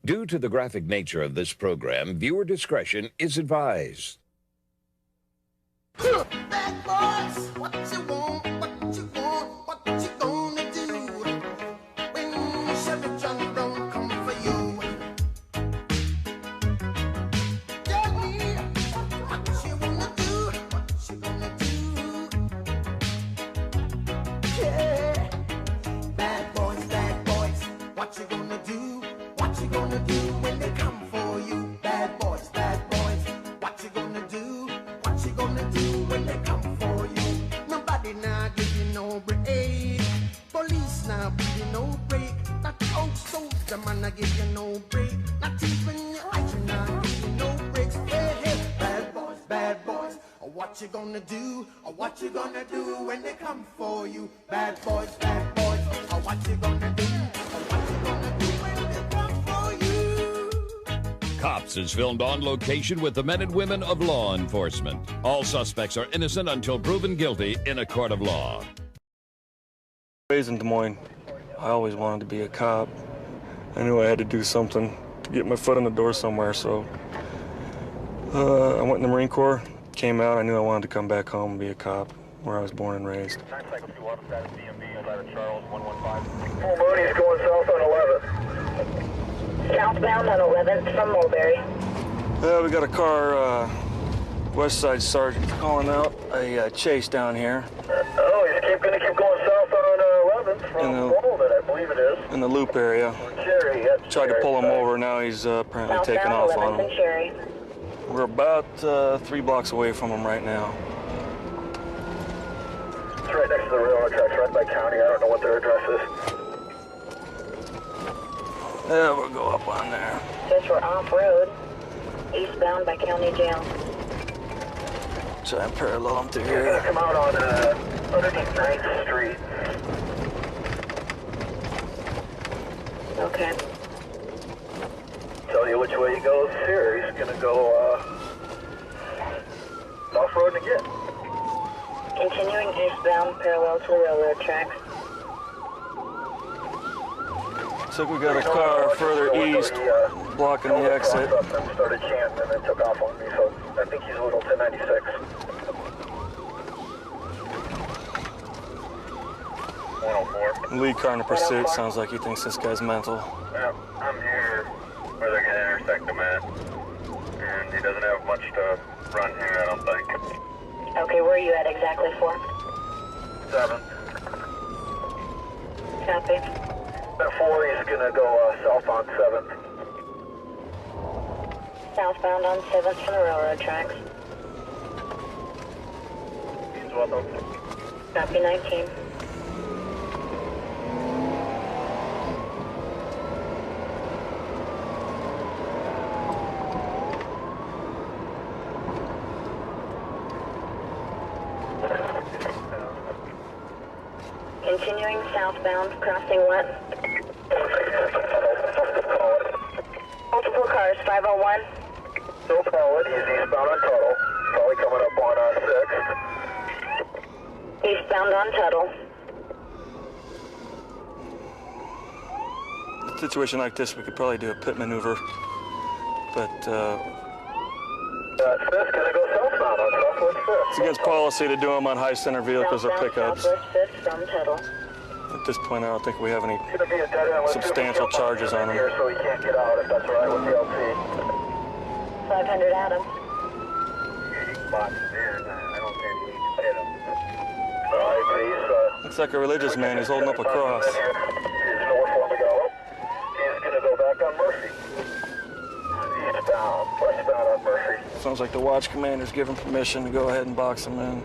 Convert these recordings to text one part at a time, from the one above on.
Due to the graphic nature of this program, viewer discretion is advised. Bad boys, what you want, what you want, what you gonna do when Chevy John don't come for you? Tell me what you wanna do, what you gonna do? Yeah, bad boys, what you gonna do? What you gonna do when they come for you? Bad boys, what you gonna do? What you gonna do when they come for you? Nobody now give you no break. Police now give you no break. That old soldier man I give you no break. Not even your eyes now give you no breaks. Hey, hey, bad boys, what you gonna do? Or what you gonna do when they come for you? Bad boys, or what you gonna do? Or what you gonna do when they come for you? Cops is filmed on location with the men and women of law enforcement. All suspects are innocent until proven guilty in a court of law. Raised in Des Moines, I always wanted to be a cop. I knew I had to do something to get my foot in the door somewhere, so I went in the Marine Corps, came out, I knew I wanted to come back home and be a cop, where I was born and raised. Full Mooney's going south on 11. Southbound on 11th from Mulberry. We got a car, West Side Sergeant calling out a chase down here. Oh, he's gonna keep going south on 11th from Walden, I believe it is. In the Loop area. Cherry, yeah. Tried to pull him over, now he's apparently taking off on him. Cherry. We're about 3 blocks away from him right now. It's right next to the railroad tracks, right by county. I don't know what their address is. Yeah, we'll go up on there. Since we're off-road, eastbound by county jail. Try and parallel him through He's gonna here. come out on underneath 9th Street. Okay. Tell you which way he goes here. He's gonna go off-road again. Continuing eastbound parallel to the railroad tracks. Looks like we got a car further east blocking the exit. Started chanting and then took off on me, so I think he's a little 1096. 104. Lead car in pursuit. Sounds like he thinks this guy's mental. Yeah, I'm here where they're gonna intersect him at. And he doesn't have much to run here, I don't think. Okay, where are you at exactly for? 7. Copy. At 4, he's gonna go south on 7th. Southbound on 7th from the railroad tracks. He's welcome. Copy 19. Continuing southbound, crossing what? Multiple cars, 501. No solid, he's eastbound on Tuttle. Probably coming up on 6th. Eastbound on Tuttle. In a situation like this, we could probably do a pit maneuver, but 5th gonna go southbound on Southwest 5th. it's against policy to do them on high center vehicles or Southbound, pickups. Southwest 5th from Tuttle. At this point, I don't think we have any It's gonna be a dead end. substantial charges on him. Here, so he can't get out if that's all right with the LT. 500 Adams. But I don't think he needs to hit him. All right, Looks like a religious man. He's holding up a cross. He's north on the go. He's gonna go back on Murphy. Eastbound, westbound on Murphy. Sounds like the watch commander's given permission to go ahead and box him in.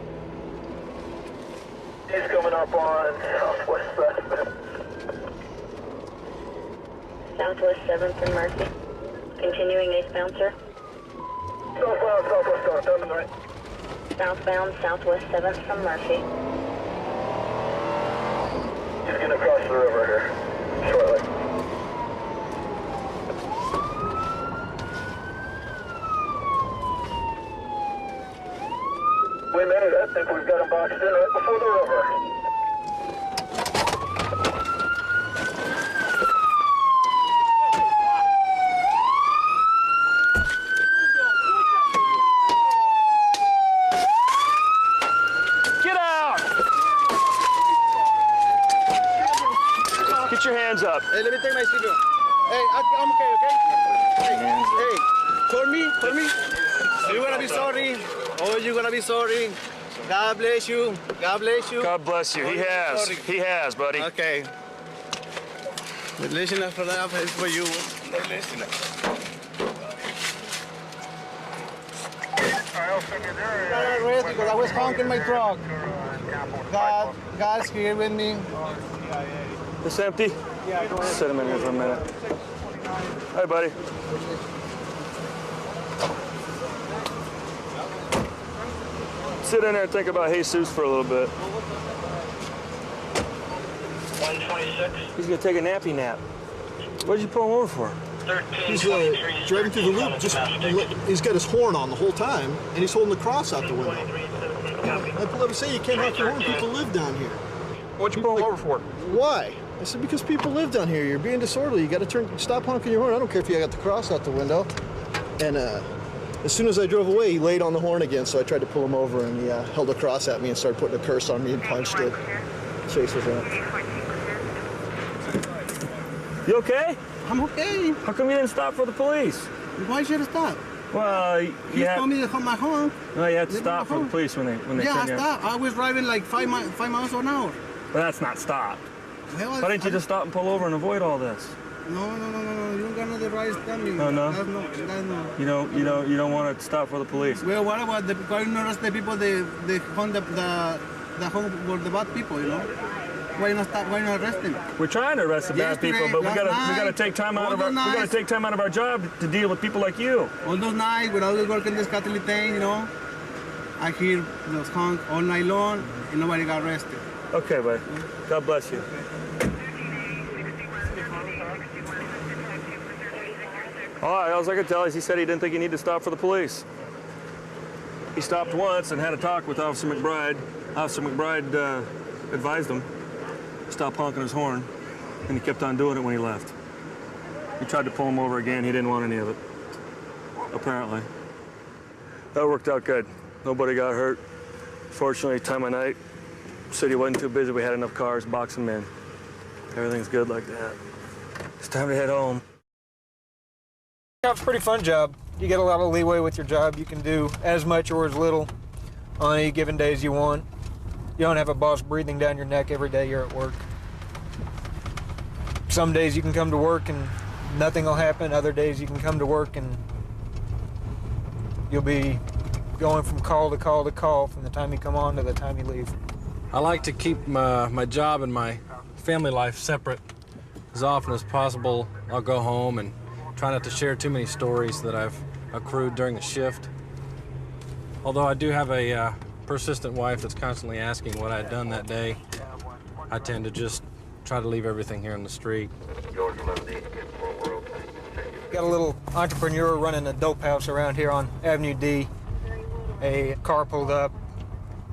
He's coming up on Southwest 7th. Southwest 7th and Murphy. Continuing eastbound, sir. Southbound, Southwest 7th, right? Southbound, Southwest 7th from Murphy. He's gonna cross the river here shortly. Wait a minute, I think we've got him boxed in right before the river. up? Hey, let me take my video. Hey, I'm okay, okay? Hey, call me. You're gonna be sorry. Oh, you're gonna be sorry. God bless you. God bless you. God bless you. He has. He has, buddy. Okay. The listener for that is for you. The listener. I got arrested because I was honking my truck. God's here with me. This empty? Yeah, go ahead. Sit him in here for a minute. Hi, buddy. Sit in there and think about Jesus for a little bit. 126. He's gonna take a nappy nap. What did you pull him over for? He's driving through the loop. He's got his horn on the whole time, and he's holding the cross out the window. I pulled up and say you can't honk your horn. People live down here. What'd you pull him over for? Why? I said because people live down here. You're being disorderly. You got to stop honking your horn. I don't care if you got the cross out the window. And as soon as I drove away, he laid on the horn again. So I tried to pull him over, and he held a cross at me and started putting a curse on me and punched it. Chase was out. You okay? I'm okay. How come you didn't stop for the police? Why should I stop? Well, You told me to hold my horn. No, you had to stop for the police when they Yeah, I turn you. stopped. I was driving like 5 miles an hour. But that's not stopped. Well, Why didn't you just stop and pull over and avoid all this? No. You don't got no right to tell me. No. That's no. You don't want to stop for the police. Well, what about the why not arrest the people? They hunt the home for the bad people, you know? Why not stop? Why not arrest them? We're trying to arrest the bad Yesterday, people, but we last gotta night, take time out all of our those we gotta nights. take time out of our job to deal with people like you. All those nights when I was working this Catholic thing, you know, I hear those honk all night long, and nobody got arrested. Okay, buddy. God bless you. All right, all I could tell is he said he didn't think he needed to stop for the police. He stopped once and had a talk with Officer McBride. Officer McBride advised him to stop honking his horn, and he kept on doing it when he left. He tried to pull him over again. He didn't want any of it, apparently. That worked out good. Nobody got hurt. Fortunately, time of night, city wasn't too busy. We had enough cars, box them in. Everything's good like that. It's time to head home. It's a pretty fun job. You get a lot of leeway with your job. You can do as much or as little on any given day as you want. You don't have a boss breathing down your neck every day you're at work. Some days you can come to work and nothing will happen. Other days you can come to work and you'll be going from call to call to call from the time you come on to the time you leave. I like to keep my job and my family life separate. As often as possible, I'll go home and try not to share too many stories that I've accrued during the shift. Although I do have a persistent wife that's constantly asking what I'd done that day, I tend to just try to leave everything here on the street. Got a little entrepreneur running a dope house around here on Avenue D. A car pulled up,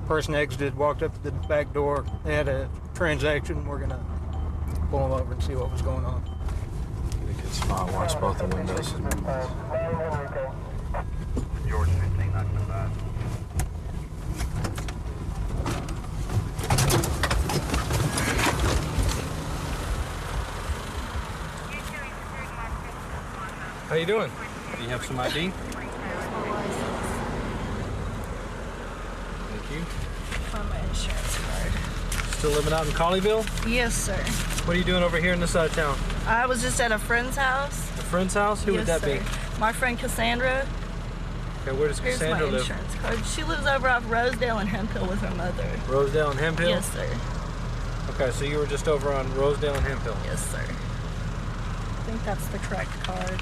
person exited, walked up to the back door. They had a transaction. We're gonna pull them over and see what was going on. Get a good spot, watch both the windows. George 15, not too bad. How you doing? Do you have some ID? Thank you. On my insurance card. Still living out in Colleyville? Yes, sir. What are you doing over here in this side of town? I was just at a friend's house. A friend's house? Who would that be? My friend Cassandra. Okay, where does Here's Cassandra my live? insurance card. She lives over off Rosedale and Hemphill with her mother. Rosedale and Hemphill? Yes, sir. Okay, so you were just over on Rosedale and Hemphill? Yes, sir. I think that's the correct card.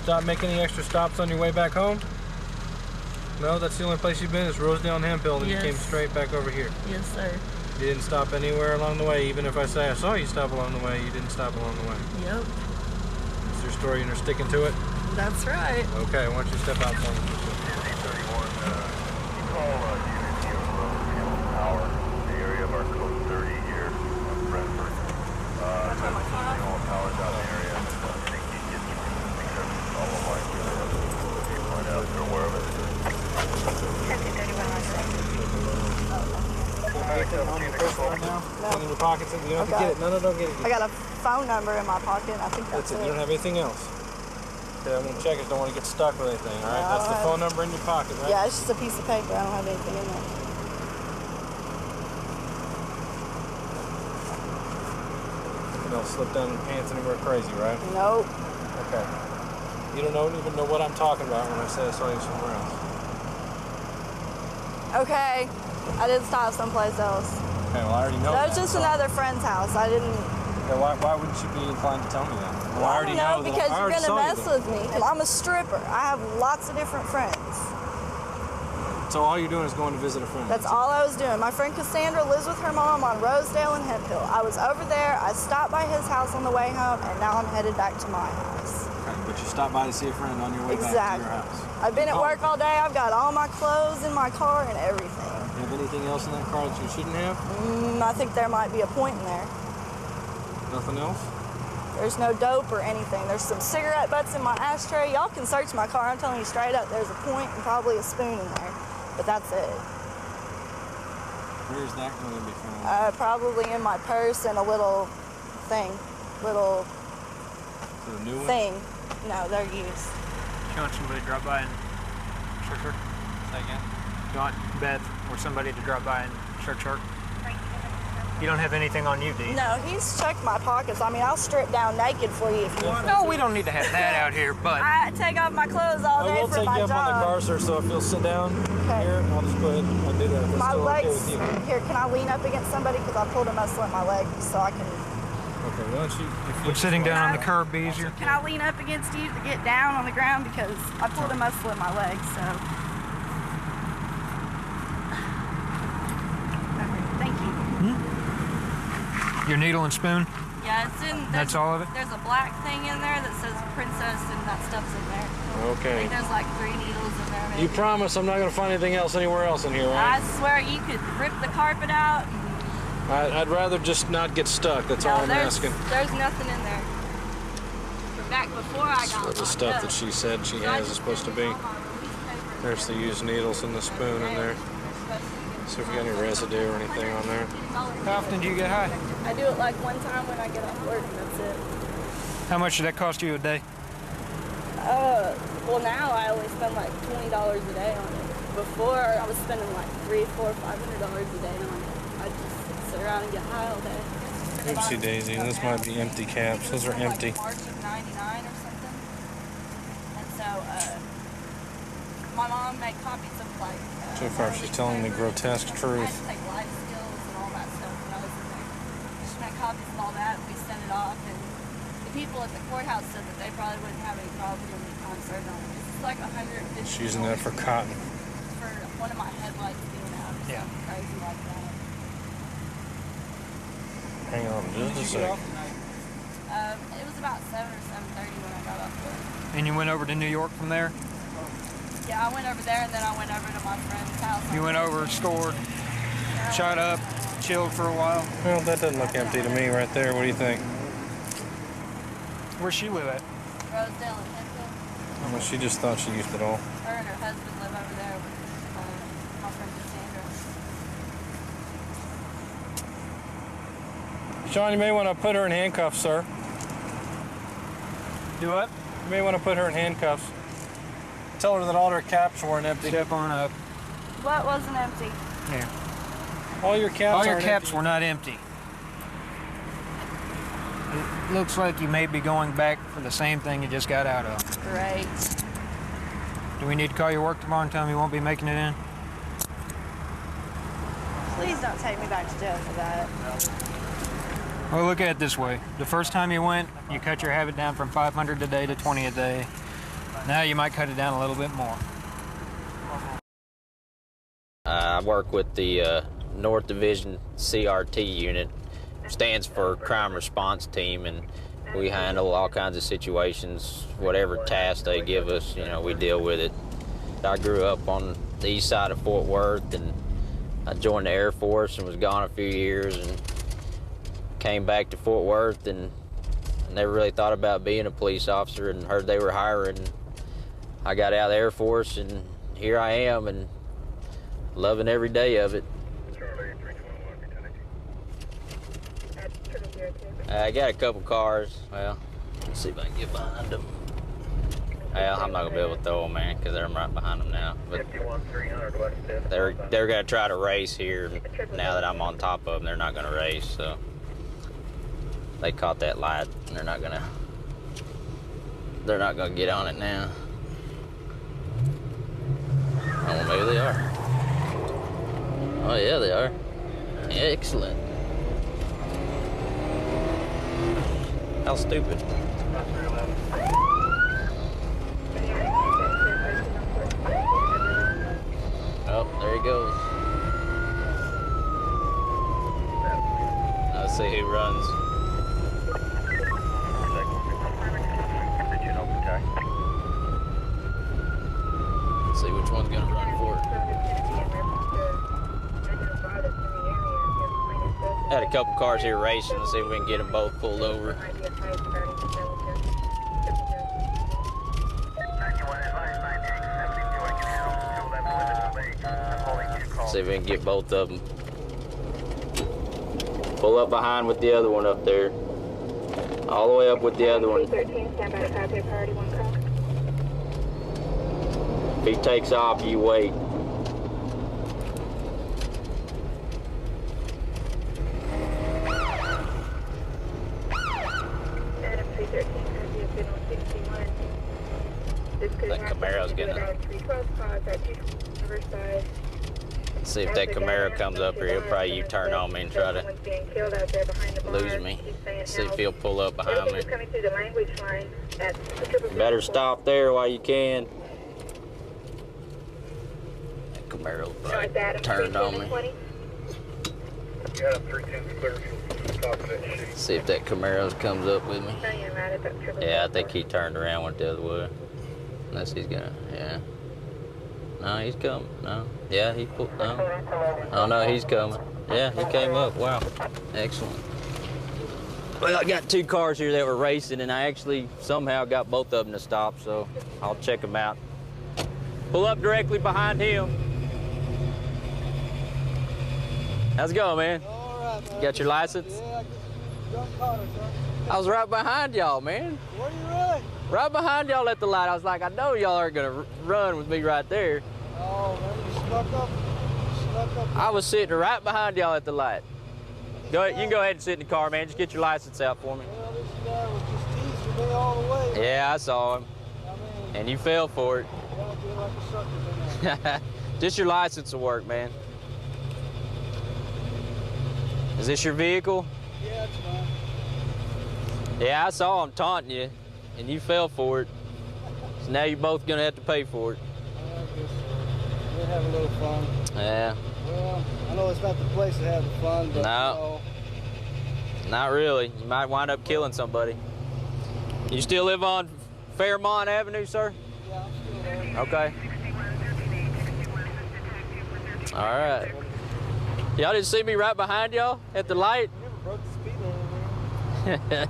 Stop making any extra stops on your way back home? No, that's the only place you've been is Rosedale and Hemphill, and Yes. you came straight back over here. Yes, sir. You didn't stop anywhere along the way, even if I say I saw you stop along the way, you didn't stop along the way. Yep. Is your story and you're sticking to it? That's right. Okay, why don't you step out for me? Call Unity of Rosedale Tower, the area of our code 30 here in Brentford. That's the only towers out in the area. I think you get all the lights you point out, they're aware of it. 1031. your pistol right now? No. Put it in your pockets? You don't have to get it. No, don't get it. I got a phone number in my pocket. I think that's it. it. You don't have anything else? Okay, I'm going to check it. Don't want to get stuck with anything, all right? That's the phone number in your pocket, right? Yeah, it's just a piece of paper. I don't have anything in there. You don't slip down your pants anywhere crazy, right? Nope. Okay. You don't even know what I'm talking about when I say I saw you somewhere else. Okay. I did stop someplace else. Okay, well, I already know That was just another friend's house. I didn't... Okay, why wouldn't you be inclined to tell me that? Well, I already know because you're going to mess with me. I'm a stripper. I have lots of different friends. So all you're doing is going to visit a friend? That's all I was doing. My friend Cassandra lives with her mom on Rosedale and Hemp Hill. I was over there. I stopped by his house on the way home, and now I'm headed back to my house. Okay, but you stopped by to see a friend on your way back to your house? I've been at work all day. I've got all my clothes in my car and everything. You have anything else in that car that you shouldn't have? I think there might be a point in there. Nothing else? There's no dope or anything. There's some cigarette butts in my ashtray. Y'all can search my car. I'm telling you straight up, there's a point and probably a spoon in there. But that's it. Where's that going to be found? Probably in my purse and a little thing. Little new one? thing. No, they're used. You want somebody to drop by and search her? Say again? You want Beth or somebody to drop by and search her? You don't have anything on you, do you? No, he's checked my pockets. I mean, I'll strip down naked for you if you want. No, we don't need to have that out here, but... I take off my clothes all day for my job. I will take you up on the car, sir, so if you'll sit down here, I'll just go ahead and do that. My legs, here, can I lean up against somebody? Because I pulled a muscle in my leg, so I can... Okay, why don't you... Would sitting down on the curb be easier? Can I lean up against you to get down on the ground? Because I pulled a muscle in my leg, so... Okay, thank you. Your needle and spoon? Yeah, it's in... That's all of it? There's a black thing in there that says princess, and that stuff's in there. I Okay. think there's like 3 needles in there, maybe. You promise I'm not going to find anything else anywhere else in here, right? I swear you could rip the carpet out. I'd rather just not get stuck. That's all I'm asking. There's nothing in there. But back before I got That's the stuff that she said she has is supposed to be. There's the used needles and the spoon in there. See if we got any residue or anything on there. How often do you get high? I do it like one time when I get off work, and that's it. How much did that cost you a day? Well, now I only spend like $20 a day on it. Before, I was spending like $300, $400, $500 a day on it. I just sit around and get high all day. Oopsie daisy, this might be empty caps. Those are empty. Like March of '99 or something. And so, my mom made copies of like... So far, she's telling the grotesque I truth. had to take life skills and all that stuff when I was in there. She made copies of all that, we sent it off, and the people at the courthouse said that they probably wouldn't have any problem with the time served on it. It's like $150. She's using that for cotton. For one of my headlights being out or something crazy like that. Hang on just a second. It was about 7 or 7:30 when I got off work. And you went over to New York from there? Yeah, I went over there, and then I went over to my friend's house. You went over, scored, shot up, chilled for a while? Well, that doesn't look empty to me right there. What do you think? Where's she live at? Rosedale and Hemphill. Well, she just thought she used it all. Her and her husband live over there with my friend Cassandra. Sean, you may want to put her in handcuffs, sir. Do what? You may want to put her in handcuffs. Tell her that all her caps weren't empty. Step on up. What wasn't empty? Yeah. All your caps All your aren't caps empty. were not empty. It looks like you may be going back for the same thing you just got out of. Great. Do we need to call your work tomorrow and tell them you won't be making it in? Please don't take me back to jail for that. Well, look at it this way. The first time you went, you cut your habit down from 500 a day to 20 a day. Now you might cut it down a little bit more. I work with the North Division CRT unit. Stands for Crime Response Team, and we handle all kinds of situations. Whatever task they give us, you know, we deal with it. I grew up on the east side of Fort Worth, and I joined the Air Force and was gone a few years and came back to Fort Worth, and never really thought about being a police officer, and heard they were hiring. I got out of the Air Force, and here I am, and loving every day of it. I got a couple cars. Well, let's see if I can get behind them. Well, I'm not gonna be able to throw them, man, because they're right behind them now. But they're gonna try to race here. Now that I'm on top of them, they're not gonna race. So they caught that light, and they're not gonna get on it now. Oh, well, maybe they are. Oh yeah, they are. Excellent. How stupid. Oh, there he goes. Let's see who runs. Let's see which one's gonna run for it. Had a couple cars here racing. Let's see if we can get them both pulled over. See if we can get both of them. Pull up behind with the other one up there. All the way up with the other one. If he takes off, you wait. That Camaro's gonna... See if that Camaro comes up here, he'll probably U-turn on me and try to lose me. See if he'll pull up behind me. You better stop there while you can. That Camaro probably turned on me. See if that Camaro comes up with me. Yeah, I think he turned around, went the other way. Unless he's gonna, yeah. No, he's coming. No. Yeah, he pulled. No. Oh, no, he's coming. Yeah, he came up. Wow. Excellent. Well, I got two cars here that were racing, and I actually somehow got both of them to stop, so I'll check them out. Pull up directly behind him. How's it going, man? All right, man. Got your license? Yeah, I just caught it, sir. I was right behind y'all, man. Were you really? Right behind y'all at the light. I was like, I know y'all aren't gonna run with me right there. Oh, man, you snuck up. I was sitting right behind y'all at the light. Go ahead, you can go ahead and sit in the car, man. Just get your license out for me. Well, this guy was just teasing me all the way. Yeah, I saw him. And you fell for it. Yeah, I feel like a sucker, man. Just your license will work, man. Is this your vehicle? Yeah, it's fine. Yeah, I saw him taunting you, and you fell for it. So now you're both gonna have to pay for it. I guess so. We'll have a little fun. Yeah. Well, I know it's not the place to have the fun, but no. Not really. You might wind up killing somebody. You still live on Fairmont Avenue, sir? Yeah, I'm still there. Okay. All right. Y'all didn't see me right behind y'all at the light? You never broke the speed limit, man.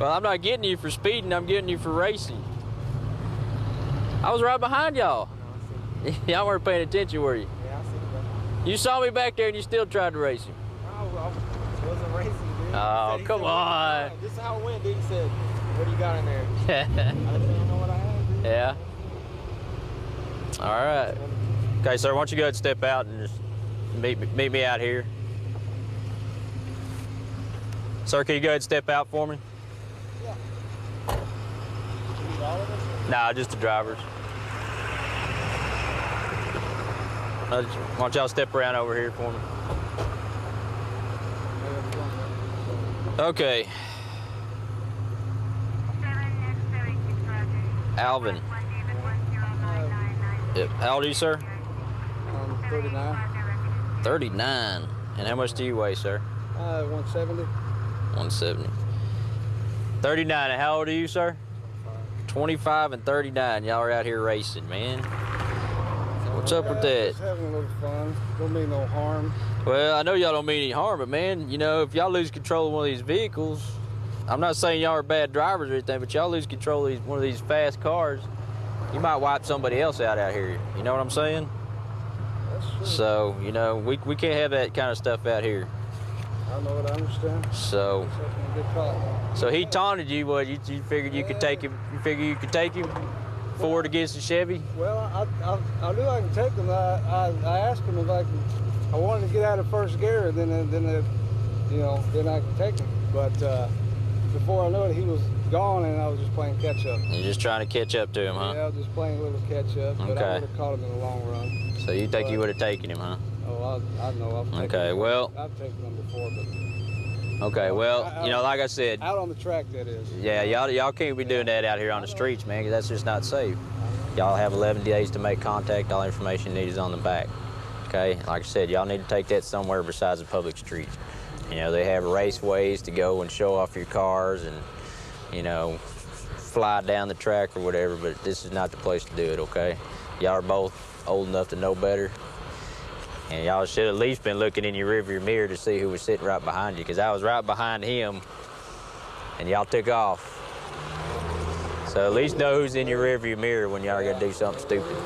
Well, I'm not getting you for speeding, I'm getting you for racing. I was right behind y'all. Y'all weren't paying attention, were you? Yeah, I see that. You saw me back there and you still tried to race him. I wasn't racing, dude. Oh, come on. This is how it went, dude. He said, what do you got in there? I don't know what I have, dude. Yeah. All right. Okay, sir, why don't you go ahead and step out and just meet me out here. Sir, can you go ahead and step out for me? Yeah. All of us? Nah, just the drivers. Why don't y'all step around over here for me? Okay. Alvin. Yep. How old are you, sir? 39. 39. And how much do you weigh, sir? 170. 170. 39. And how old are you, sir? 25 and 39. Y'all are out here racing, man. What's up with that? Just having a little fun. Don't mean no harm. Well, I know y'all don't mean any harm, but man, you know, if y'all lose control of one of these vehicles, I'm not saying y'all are bad drivers or anything, but y'all lose control of one of these fast cars, you might wipe somebody else out here. You know what I'm saying? That's true. So, you know, we can't have that kind of stuff out here. I know it. I understand. So Good call. So he taunted you. What? You figured you could take him? You figure you could take him forward against the Chevy? Well, I knew I could take him. I asked him if I wanted to get out of first gear, and then I could take him. But before I knew it, he was gone, and I was just playing catch up. You're just trying to catch up to him, huh? Yeah, I was just playing a little catch up. But I would have caught him in the long run. So you think you would have taken him, huh? Oh, I know. I've taken him before, but. Okay, well, like I said. Out on the track, that is. Yeah, y'all can't be doing that out here on the streets, man, because that's just not safe. Y'all have 11 days to make contact. All information needed is on the back. Okay, like I said, y'all need to take that somewhere besides the public streets. They have raceways to go and show off your cars and, fly down the track or whatever, but this is not the place to do it, okay? Y'all are both old enough to know better. And y'all should at least been looking in your rearview mirror to see who was sitting right behind you, because I was right behind him, and y'all took off. So at least know who's in your rearview mirror when y'all are gonna do something stupid.